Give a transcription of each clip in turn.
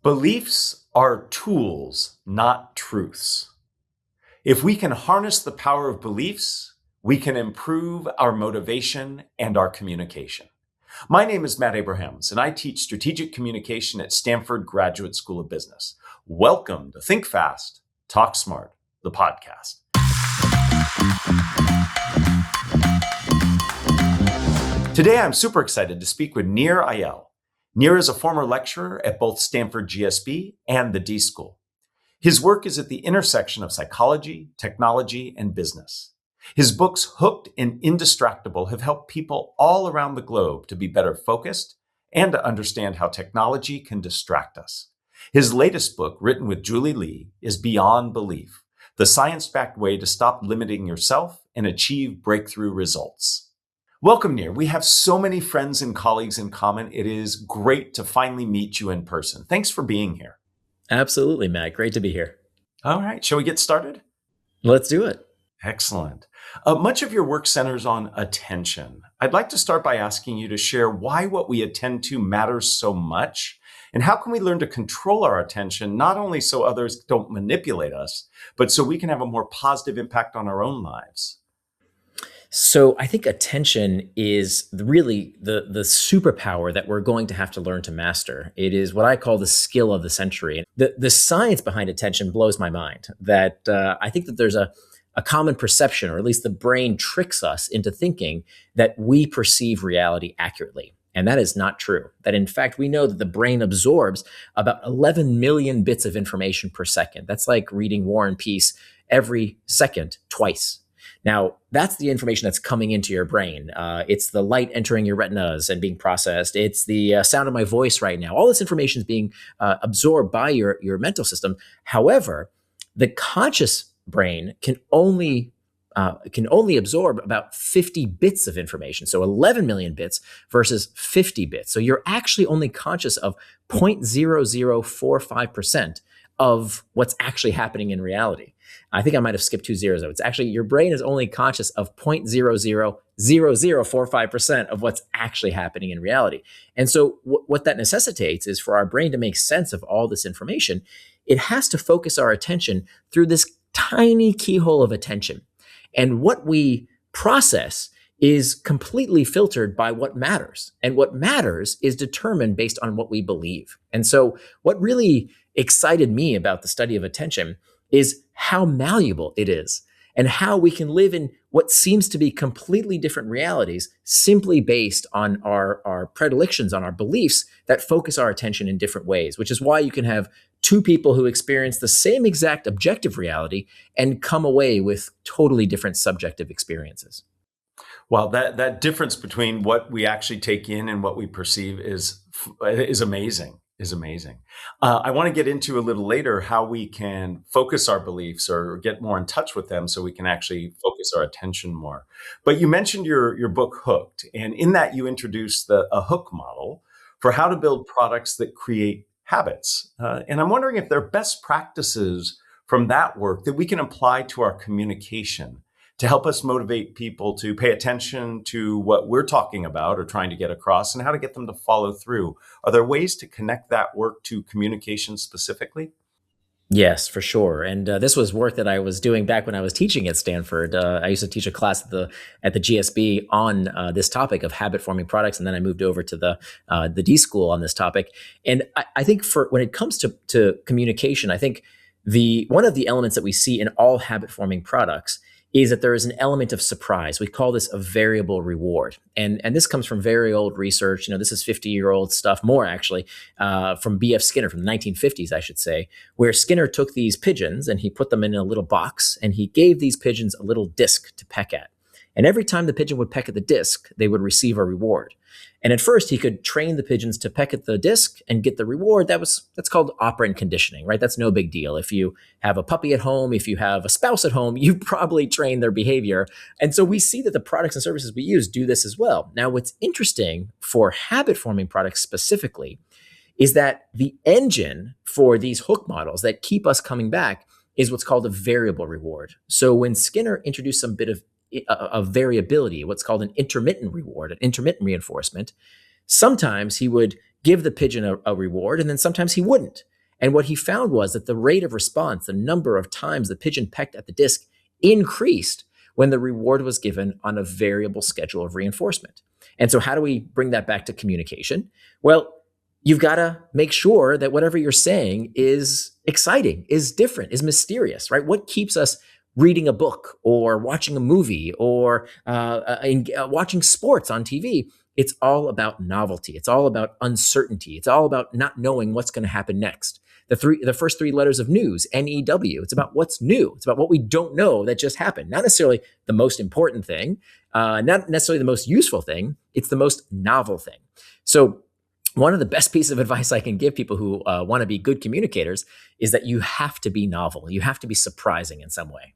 Beliefs are tools, not truths. If we can harness the power of beliefs, we can improve our motivation and our communication. My name is Matt Abrahams, and I teach strategic communication at Stanford Graduate School of Business. Welcome to Think Fast, Talk Smart, the podcast. Today, I'm super excited to speak with Nir Eyal. Nir is a former lecturer at both Stanford GSB and the D.school. His work is at the intersection of psychology, technology, and business. His books, Hooked and Indistractable, have helped people all around the globe to be better focused and to understand how technology can distract us. His latest book, written with Julie Lee, is Beyond Belief, the science-backed way to stop limiting yourself and achieve breakthrough results. Welcome, Nir. We have so many friends and colleagues in common. It is great to finally meet you in person. Thanks for being here. Absolutely, Matt. Great to be here. All right. Shall we get started? Let's do it. Excellent. Much of your work centers on attention. I'd like to start by asking you to share why what we attend to matters so much, and how can we learn to control our attention, not only so others don't manipulate us, but so we can have a more positive impact on our own lives. So I think attention is really the superpower that we're going to have to learn to master. It is what I call the skill of the century. The science behind attention blows my mind. That I think that there's a common perception, or at least the brain tricks us into thinking that we perceive reality accurately. And that is not true. That in fact, we know that the brain absorbs about 11 million bits of information per second. That's like reading War and Peace every second twice. Now, that's the information that's coming into your brain. It's the light entering your retinas and being processed. It's the sound of my voice right now. All this information is being absorbed by your mental system. However, the conscious brain can only absorb about 50 bits of information. So 11 million bits versus 50 bits. So you're actually only conscious of 0.0045% of what's actually happening in reality. I think I might have skipped 2 zeros. It's actually your brain is only conscious of 0.000045% of what's actually happening in reality. And so what that necessitates is for our brain to make sense of all this information, it has to focus our attention through this tiny keyhole of attention. And what we process is completely filtered by what matters. And what matters is determined based on what we believe. And so what really excited me about the study of attention is how malleable it is and how we can live in what seems to be completely different realities simply based on our predilections, on our beliefs that focus our attention in different ways, which is why you can have two people who experience the same exact objective reality and come away with totally different subjective experiences. Well, that difference between what we actually take in and what we perceive is amazing. I want to get into a little later how we can focus our beliefs or get more in touch with them so we can actually focus our attention more. But you mentioned your book, Hooked, and in that you introduced a hook model for how to build products that create habits. And I'm wondering if there are best practices from that work that we can apply to our communication to help us motivate people to pay attention to what we're talking about or trying to get across, and how to get them to follow through. Are there ways to connect that work to communication specifically? Yes, for sure. And this was work that I was doing back when I was teaching at Stanford. I used to teach a class at the GSB on this topic of habit forming products, and then I moved over to the d.school on this topic. And I think when it comes to communication, I think one of the elements that we see in all habit forming products is that there is an element of surprise. We call this a variable reward. And this comes from very old research. This is 50-year-old stuff, more actually, from B.F. Skinner, from the 1950s, I should say, where Skinner took these pigeons and he put them in a little box and he gave these pigeons a little disc to peck at. And every time the pigeon would peck at the disc, they would receive a reward. And at first, he could train the pigeons to peck at the disc and get the reward. That's called operant conditioning, right? That's no big deal. If you have a puppy at home, if you have a spouse at home, you probably train their behavior. And so we see that the products and services we use do this as well. Now, what's interesting for habit-forming products specifically is that the engine for these hook models that keep us coming back is what's called a variable reward. So when Skinner introduced some bit of variability, what's called an intermittent reward, an intermittent reinforcement, sometimes he would give the pigeon a reward, and then sometimes he wouldn't. And what he found was that the rate of response, the number of times the pigeon pecked at the disc, increased when the reward was given on a variable schedule of reinforcement. And so, how do we bring that back to communication? Well, you've got to make sure that whatever you're saying is exciting, is different, is mysterious, right? What keeps us reading a book or watching a movie or watching sports on TV? It's all about novelty. It's all about uncertainty. It's all about not knowing what's going to happen next. The first three letters of news, NEW. It's about what's new. It's about what we don't know that just happened. Not necessarily the most important thing, not necessarily the most useful thing. It's the most novel thing. So one of the best pieces of advice I can give people who want to be good communicators is that you have to be novel. You have to be surprising in some way.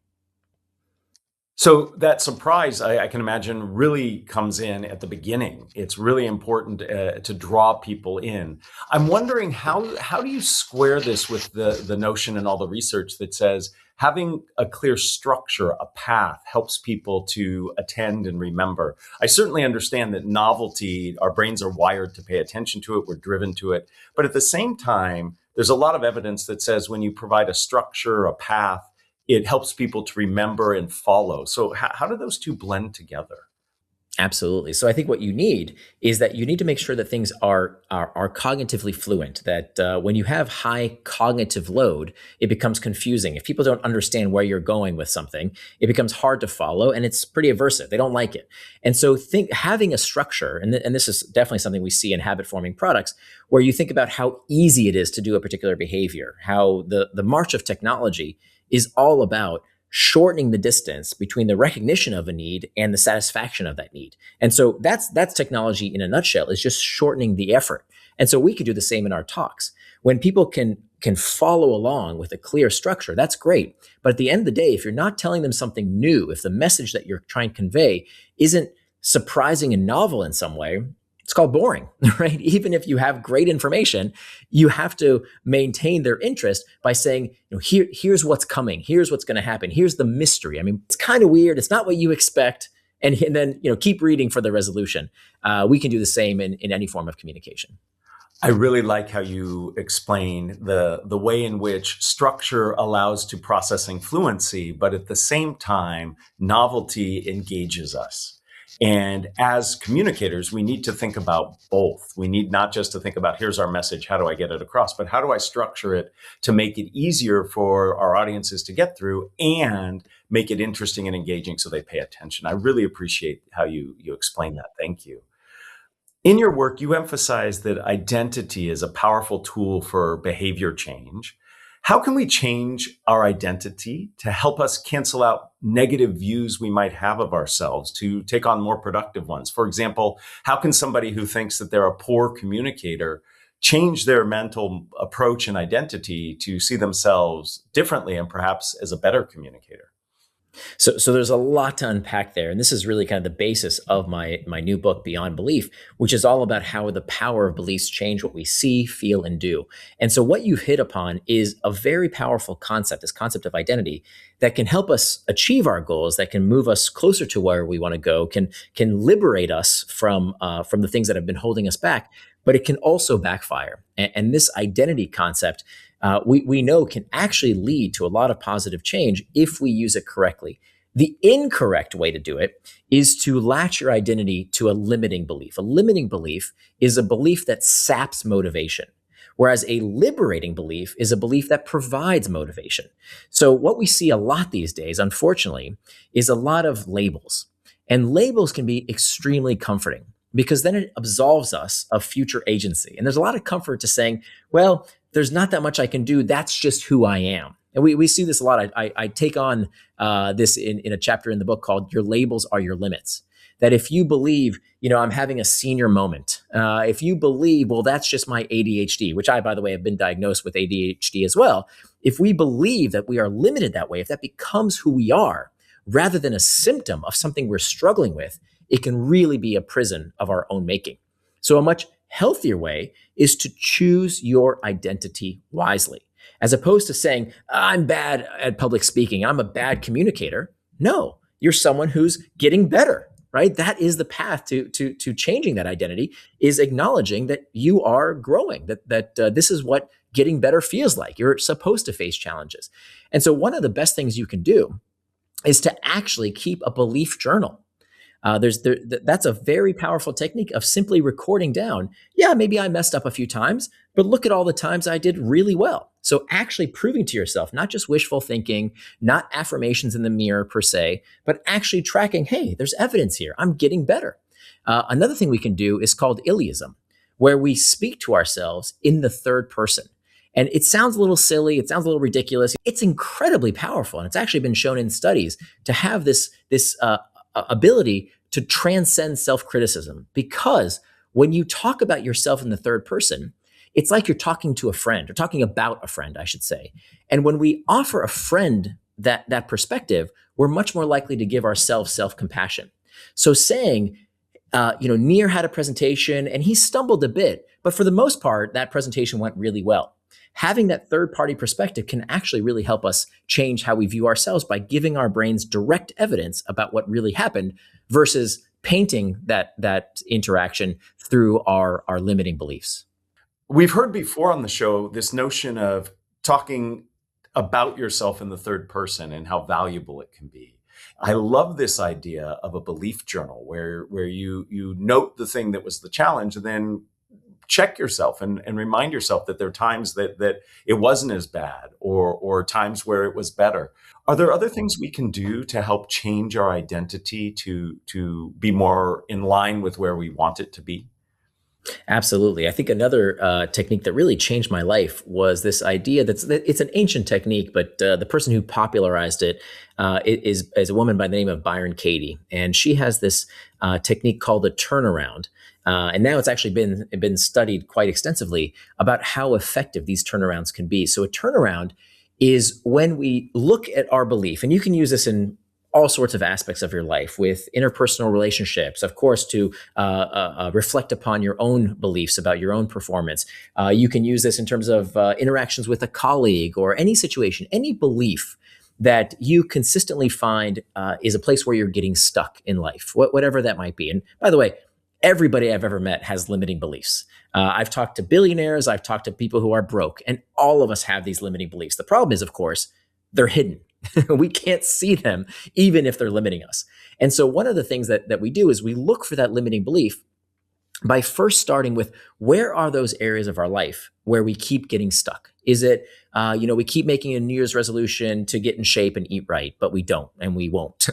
So that surprise, I can imagine, really comes in at the beginning. It's really important to draw people in. I'm wondering how do you square this with the notion and all the research that says having a clear structure, a path, helps people to attend and remember. I certainly understand that novelty, our brains are wired to pay attention to it, we're driven to it. But at the same time, there's a lot of evidence that says when you provide a structure, a path, it helps people to remember and follow. So how do those two blend together? Absolutely. So I think what you need is that you need to make sure that things are cognitively fluent. That when you have high cognitive load, it becomes confusing. If people don't understand where you're going with something, it becomes hard to follow, and it's pretty aversive. They don't like it. And so having a structure, and this is definitely something we see in habit forming products, where you think about how easy it is to do a particular behavior, how the march of technology is all about shortening the distance between the recognition of a need and the satisfaction of that need. And so that's technology in a nutshell, is just shortening the effort. And so we could do the same in our talks. When people can follow along with a clear structure, that's great. But at the end of the day, if you're not telling them something new, if the message that you're trying to convey isn't surprising and novel in some way, it's called boring, right? Even if you have great information, you have to maintain their interest by saying, here's what's coming. Here's what's going to happen. Here's the mystery. I mean, it's kind of weird. It's not what you expect. And then, keep reading for the resolution. We can do the same in any form of communication. I really like how you explain the way in which structure allows to processing fluency, but at the same time, novelty engages us. And as communicators, we need to think about both. We need not just to think about, here's our message, how do I get it across, but how do I structure it to make it easier for our audiences to get through and make it interesting and engaging so they pay attention. I really appreciate how you explain that. Thank you. In your work, you emphasize that identity is a powerful tool for behavior change. How can we change our identity to help us cancel out negative views we might have of ourselves to take on more productive ones? For example, how can somebody who thinks that they're a poor communicator change their mental approach and identity to see themselves differently and perhaps as a better communicator? So there's a lot to unpack there. And this is really kind of the basis of my new book, Beyond Belief, which is all about how the power of beliefs change what we see, feel, and do. And so what you've hit upon is a very powerful concept, this concept of identity, that can help us achieve our goals, that can move us closer to where we want to go, can liberate us from the things that have been holding us back, but it can also backfire. And this identity concept, we know can actually lead to a lot of positive change if we use it correctly. The incorrect way to do it is to latch your identity to a limiting belief. A limiting belief is a belief that saps motivation, whereas a liberating belief is a belief that provides motivation. So what we see a lot these days, unfortunately, is a lot of labels. And labels can be extremely comforting because then it absolves us of future agency. And there's a lot of comfort to saying, well, there's not that much I can do. That's just who I am. And we see this a lot. I take on this in a chapter in the book called Your Labels Are Your Limits. That if you believe, I'm having a senior moment, if you believe, well, that's just my ADHD, which I, by the way, have been diagnosed with ADHD as well. If we believe that we are limited that way, if that becomes who we are, rather than a symptom of something we're struggling with, it can really be a prison of our own making. So a much healthier way is to choose your identity wisely, as opposed to saying, I'm bad at public speaking, I'm a bad communicator. No, you're someone who's getting better, right? That is the path to changing that identity, is acknowledging that you are growing, that this is what getting better feels like. You're supposed to face challenges. And so one of the best things you can do is to actually keep a belief journal. That's a very powerful technique of simply recording down. Yeah, maybe I messed up a few times, but look at all the times I did really well. So actually proving to yourself, not just wishful thinking, not affirmations in the mirror per se, but actually tracking, hey, there's evidence here. I'm getting better. Another thing we can do is called Iliism, where we speak to ourselves in the third person. And it sounds a little silly. It sounds a little ridiculous. It's incredibly powerful. And it's actually been shown in studies to have this ability to transcend self-criticism, because when you talk about yourself in the third person, it's like you're talking to a friend, or talking about a friend, I should say. And when we offer a friend that perspective, we're much more likely to give ourselves self-compassion. So saying, Nir had a presentation and he stumbled a bit, but for the most part, that presentation went really well. Having that third-party perspective can actually really help us change how we view ourselves by giving our brains direct evidence about what really happened versus painting that interaction through our limiting beliefs. We've heard before on the show this notion of talking about yourself in the third person and how valuable it can be. I love this idea of a belief journal where you note the thing that was the challenge and then check yourself and remind yourself that there are times that it wasn't as bad, or times where it was better. Are there other things we can do to help change our identity to be more in line with where we want it to be? Absolutely. I think another technique that really changed my life was this idea that it's an ancient technique, but the person who popularized it is a woman by the name of Byron Katie. And she has this technique called a turnaround. And now it's actually been studied quite extensively about how effective these turnarounds can be. So a turnaround is when we look at our belief, and you can use this in all sorts of aspects of your life, with interpersonal relationships, of course, to reflect upon your own beliefs about your own performance. You can use this in terms of interactions with a colleague or any situation, any belief that you consistently find is a place where you're getting stuck in life, whatever that might be. And by the way, everybody I've ever met has limiting beliefs. I've talked to billionaires, I've talked to people who are broke, and all of us have these limiting beliefs. The problem is, of course, they're hidden. We can't see them, even if they're limiting us. And so one of the things that we do is we look for that limiting belief by first starting with, where are those areas of our life where we keep getting stuck? Is it, we keep making a New Year's resolution to get in shape and eat right, but we don't and we won't?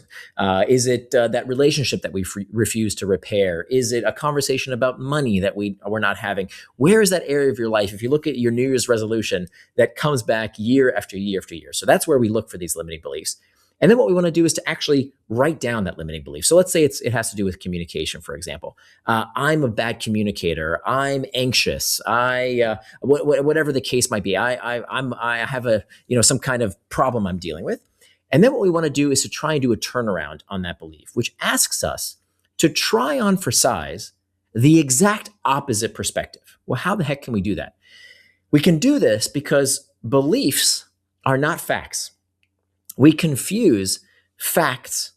Is it that relationship that we refuse to repair? Is it a conversation about money that we're not having? Where is that area of your life, if you look at your New Year's resolution, that comes back year after year after year? So that's where we look for these limiting beliefs. And then what we want to do is to actually write down that limiting belief. So let's say it has to do with communication, for example. I'm a bad communicator. I'm anxious. Whatever the case might be. I have some kind of problem I'm dealing with. And then what we want to do is to try and do a turnaround on that belief, which asks us to try on for size the exact opposite perspective. Well, how the heck can we do that? We can do this because beliefs are not facts. We confuse facts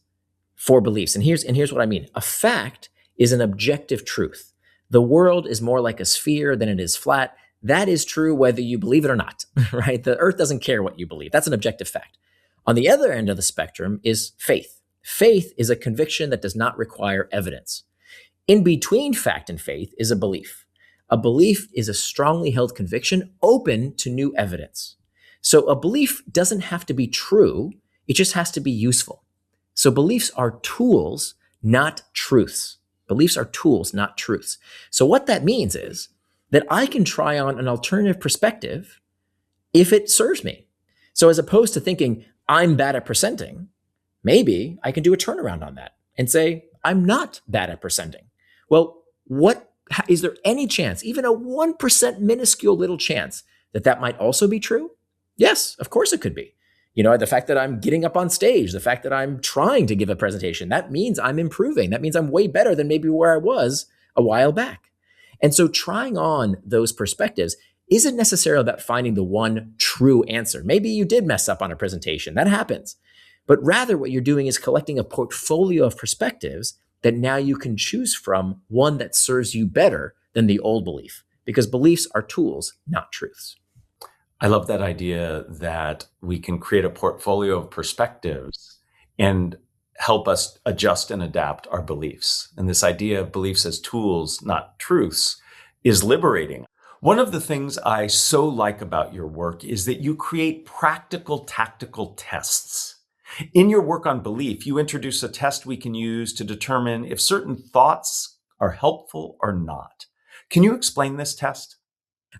for beliefs. And here's what I mean. A fact is an objective truth. The world is more like a sphere than it is flat. That is true whether you believe it or not, right? The earth doesn't care what you believe. That's an objective fact. On the other end of the spectrum is faith. Faith is a conviction that does not require evidence. In between fact and faith is a belief. A belief is a strongly held conviction open to new evidence. So a belief doesn't have to be true. It just has to be useful. So beliefs are tools, not truths. Beliefs are tools, not truths. So what that means is that I can try on an alternative perspective if it serves me. So as opposed to thinking I'm bad at presenting, maybe I can do a turnaround on that and say, I'm not bad at presenting. Well, is there any chance, even a 1% minuscule little chance, that might also be true? Yes, of course it could be. The fact that I'm getting up on stage, the fact that I'm trying to give a presentation, that means I'm improving. That means I'm way better than maybe where I was a while back. And so trying on those perspectives isn't necessarily about finding the one true answer. Maybe you did mess up on a presentation. That happens. But rather what you're doing is collecting a portfolio of perspectives that now you can choose from, one that serves you better than the old belief, because beliefs are tools, not truths. I love that idea that we can create a portfolio of perspectives and help us adjust and adapt our beliefs. And this idea of beliefs as tools, not truths, is liberating. One of the things I so like about your work is that you create practical, tactical tests. In your work on belief, you introduce a test we can use to determine if certain thoughts are helpful or not. Can you explain this test?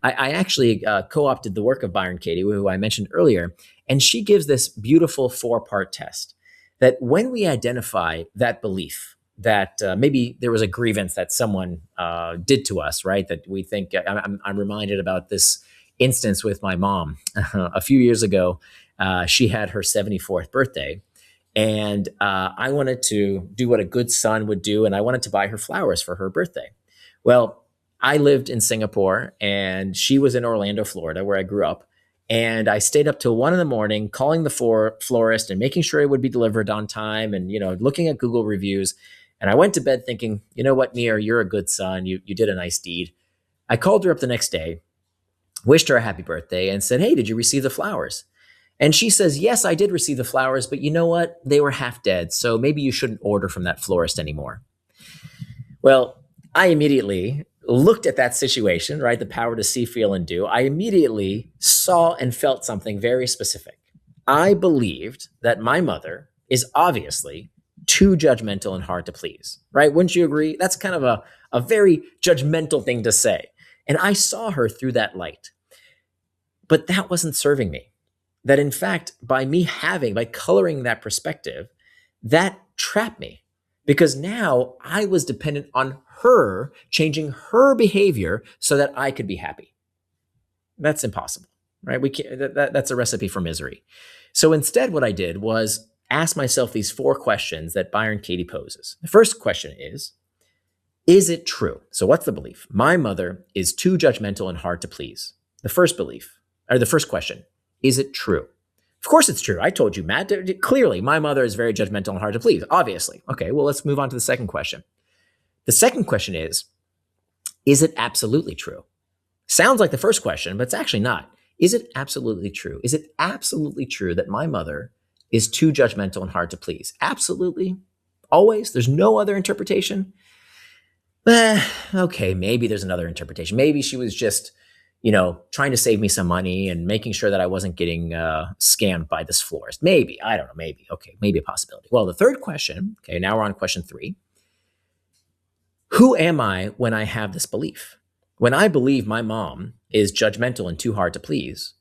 I actually co-opted the work of Byron Katie, who I mentioned earlier, and she gives this beautiful four-part test that when we identify that belief that maybe there was a grievance that someone did to us, right? That we think I'm reminded about this instance with my mom a few years ago. She had her 74th birthday, and I wanted to do what a good son would do, and I wanted to buy her flowers for her birthday. Well, I lived in Singapore and she was in Orlando, Florida, where I grew up. And I stayed up till 1 a.m. calling the florist and making sure it would be delivered on time and, looking at Google reviews. And I went to bed thinking, you know what, Nir, you're a good son. You did a nice deed. I called her up the next day, wished her a happy birthday, and said, hey, did you receive the flowers? And she says, yes, I did receive the flowers, but you know what? They were half dead. So maybe you shouldn't order from that florist anymore. Well, I immediately looked at that situation, right? The power to see, feel, and do. I immediately saw and felt something very specific. I believed that my mother is obviously too judgmental and hard to please, right? Wouldn't you agree? That's kind of a very judgmental thing to say. And I saw her through that light. But that wasn't serving me. That in fact, by coloring that perspective, that trapped me because now I was dependent on her changing her behavior so that I could be happy. That's impossible, right? We can't, that's a recipe for misery. So instead, what I did was ask myself these four questions that Byron Katie poses. The first question is it true? So what's the belief? My mother is too judgmental and hard to please. The first question, is it true? Of course it's true. I told you, Matt. Clearly, my mother is very judgmental and hard to please, obviously. Okay, well, let's move on to the second question. The second question is it absolutely true? Sounds like the first question, but it's actually not. Is it absolutely true? Is it absolutely true that my mother is too judgmental and hard to please? Absolutely. Always? There's no other interpretation? Okay, maybe there's another interpretation. Maybe she was just trying to save me some money and making sure that I wasn't getting scammed by this florist. Maybe, I don't know, maybe. Okay, maybe a possibility. Well, the third question, okay, now we're on question 3. Who am I when I have this belief? When I believe my mom is judgmental and too hard to please,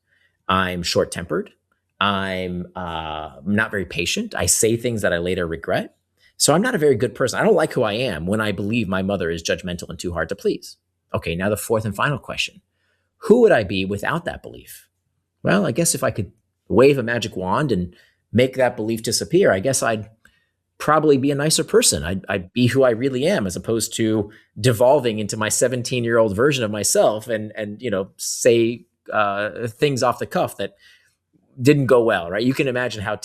I'm short-tempered. I'm not very patient. I say things that I later regret. So I'm not a very good person. I don't like who I am when I believe my mother is judgmental and too hard to please. Okay, now the fourth and final question. Who would I be without that belief? Well, I guess if I could wave a magic wand and make that belief disappear, I guess I'd probably be a nicer person. I'd be who I really am, as opposed to devolving into my 17-year-old version of myself and say things off the cuff that didn't go well, right? You can imagine how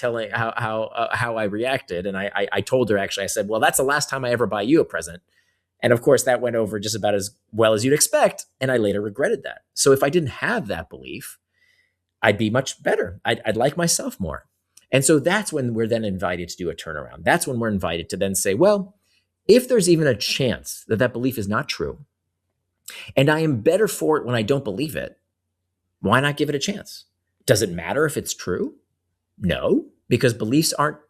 I reacted, and I told her, actually, I said, "Well, that's the last time I ever buy you a present." And of course, that went over just about as well as you'd expect. And I later regretted that. So if I didn't have that belief, I'd be much better. I'd like myself more. And so that's when we're then invited to do a turnaround. That's when we're invited to then say, well, if there's even a chance that that belief is not true, and I am better for it when I don't believe it, why not give it a chance? Does it matter if it's true? No, because beliefs are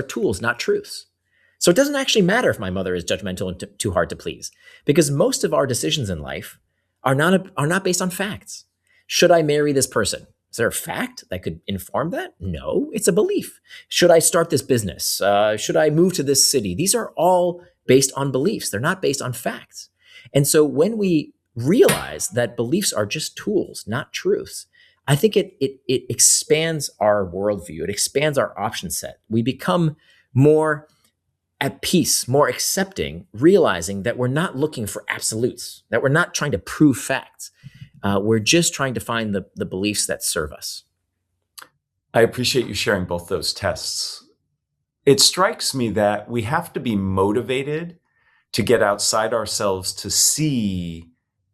tools, not truths. So it doesn't actually matter if my mother is judgmental and too hard to please, because most of our decisions in life are not based on facts. Should I marry this person? Is there a fact that could inform that? No, it's a belief. Should I start this business? Should I move to this city? These are all based on beliefs. They're not based on facts. And so when we realize that beliefs are just tools, not truths, I think it expands our worldview. It expands our option set. We become more at peace, more accepting, realizing that we're not looking for absolutes, that we're not trying to prove facts. We're just trying to find the beliefs that serve us. I appreciate you sharing both those tests. It strikes me that we have to be motivated to get outside ourselves to see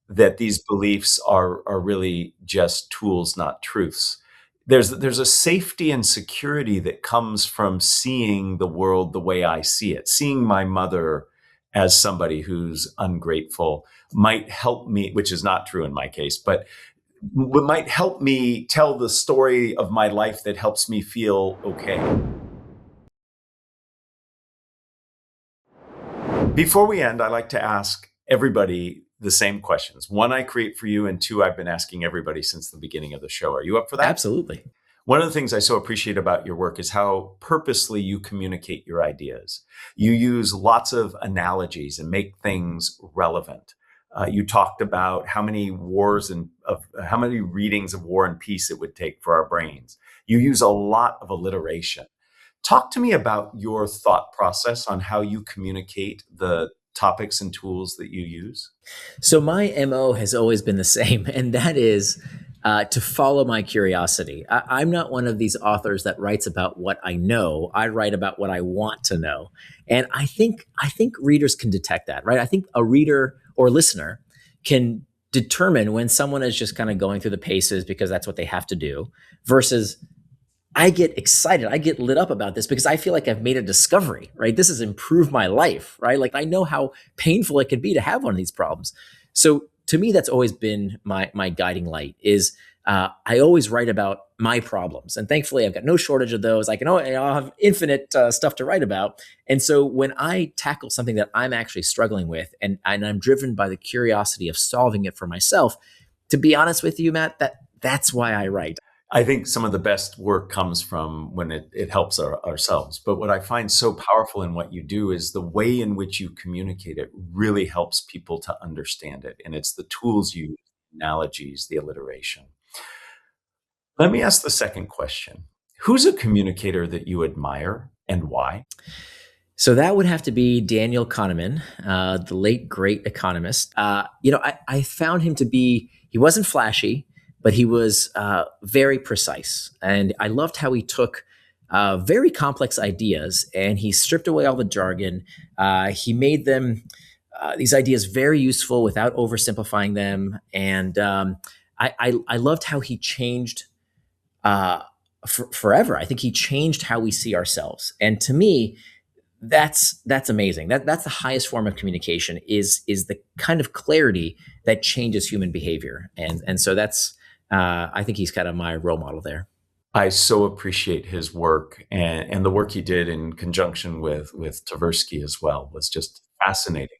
that these beliefs are really just tools, not truths. There's a safety and security that comes from seeing the world the way I see it. Seeing my mother as somebody who's ungrateful might help me, which is not true in my case, but might help me tell the story of my life that helps me feel okay. Before we end, I like to ask everybody the same questions. One, I create for you, and two, I've been asking everybody since the beginning of the show. Are you up for that? Absolutely. One of the things I so appreciate about your work is how purposely you communicate your ideas. You use lots of analogies and make things relevant. You talked about how many how many readings of War and Peace it would take for our brains. You use a lot of alliteration. Talk to me about your thought process on how you communicate the topics and tools that you use. So my MO has always been the same, and that is to follow my curiosity. I'm not one of these authors that writes about what I know. I write about what I want to know, and I think readers can detect that, right? I think a reader or listener can determine when someone is just kind of going through the paces because that's what they have to do, versus I get excited. I get lit up about this because I feel like I've made a discovery, right? This has improved my life, right? Like I know how painful it can be to have one of these problems. So to me, that's always been my guiding light is I always write about my problems. And thankfully, I've got no shortage of those. I'll have infinite stuff to write about. And so when I tackle something that I'm actually struggling with and I'm driven by the curiosity of solving it for myself, to be honest with you, Matt, that's why I write. I think some of the best work comes from when it helps ourselves. But what I find so powerful in what you do is the way in which you communicate it really helps people to understand it. And it's the tools you use, analogies, the alliteration. Let me ask the second question. Who's a communicator that you admire and why? So that would have to be Daniel Kahneman, the late great economist. I found him to be, he wasn't flashy, but he was very precise. And I loved how he took very complex ideas and he stripped away all the jargon. He made them, these ideas very useful without oversimplifying them. And I loved how he changed forever. I think he changed how we see ourselves. And to me, that's amazing. That's the highest form of communication is the kind of clarity that changes human behavior. And so that's I think he's kind of my role model there. I so appreciate his work and the work he did in conjunction with Tversky as well was just fascinating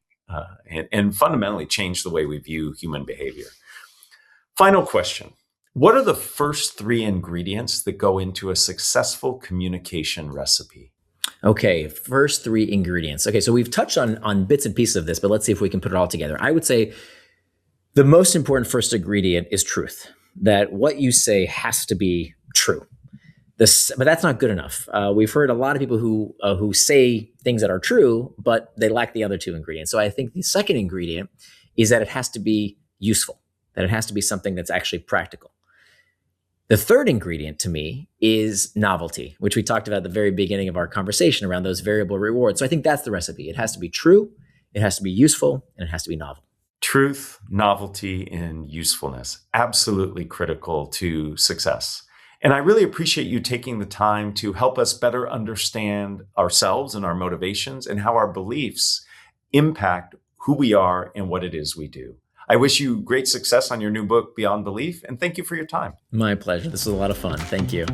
and fundamentally changed the way we view human behavior. Final question. What are the first three ingredients that go into a successful communication recipe? Okay, first three ingredients. Okay, so we've touched on bits and pieces of this, but let's see if we can put it all together. I would say the most important first ingredient is truth. That what you say has to be true. But that's not good enough. We've heard a lot of people who say things that are true, but they lack the other two ingredients. So I think the second ingredient is that it has to be useful. That it has to be something that's actually practical. The third ingredient to me is novelty, which we talked about at the very beginning of our conversation around those variable rewards. So I think that's the recipe. It has to be true, it has to be useful, and it has to be novel. Truth, novelty, and usefulness, absolutely critical to success. And I really appreciate you taking the time to help us better understand ourselves and our motivations and how our beliefs impact who we are and what it is we do. I wish you great success on your new book, Beyond Belief, and thank you for your time. My pleasure. This was a lot of fun. Thank you.